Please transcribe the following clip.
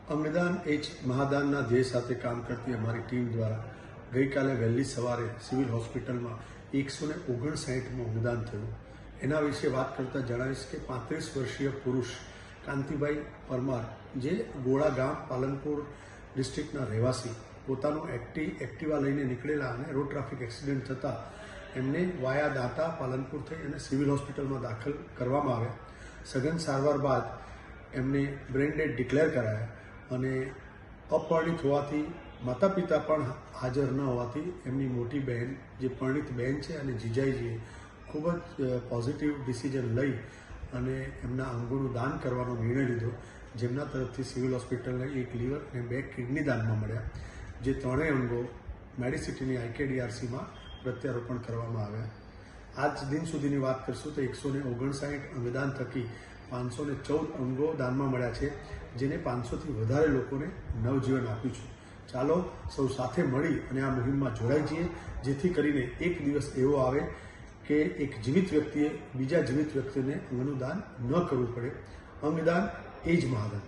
અંગદાન એ જ મહાદાનના ધ્યેય સાથે કામ કરતી અમારી ટીમ દ્વારા ગઈકાલે વહેલી સવારે સિવિલ હોસ્પિટલમાં 159મું અંગદાન થયું. એના વિશે વાત કરતાં જણાવીશ કે 35 વર્ષીય પુરુષ કાંતિભાઈ પરમાર, જે ગોળા ગામ પાલનપુર ડિસ્ટ્રિક્ટના રહેવાસી, પોતાનું એક્ટિવા લઈને નીકળેલા અને રોડ ટ્રાફિક એક્સિડન્ટ થતાં એમને વાયા દાંતા પાલનપુર થઈ અને સિવિલ હોસ્પિટલમાં દાખલ કરવામાં આવ્યા. સઘન સારવાર બાદ એમને બ્રેઇન ડેડ ડિક્લેર કરાયા અને અપરિણિત હોવાથી માતા પિતા પણ હાજર ન હોવાથી એમની મોટી બહેન, જે પરિણિત બહેન છે, અને જીજાઈજીએ ખૂબ જ પોઝિટિવ ડિસિઝન લઈ અને એમના અંગોનું દાન કરવાનો નિર્ણય લીધો, જેમના તરફથી સિવિલ હોસ્પિટલને 1 લીવર અને 2 કિડની દાનમાં મળ્યા, જે ત્રણેય અંગો મેડિસિટીની IKDRCમાં પ્રત્યારોપણ કરવામાં આવ્યા. આજ દિન સુધીની વાત કરશું તો 159 અંગદાન થકી 514 અંગો દાનમાં મળ્યા છે, જેને 500થી વધારે લોકોને નવજીવન આપ્યું છે. ચાલો સૌ સાથે મળી અને આ મુહિમમાં જોડાઈ જઈએ, જેથી કરીને એક દિવસ એવો આવે કે એક જીવિત વ્યક્તિએ બીજા જીવિત વ્યક્તિને અંગનું દાન ન કરવું પડે. અંગદાન એ જ મહાદાન.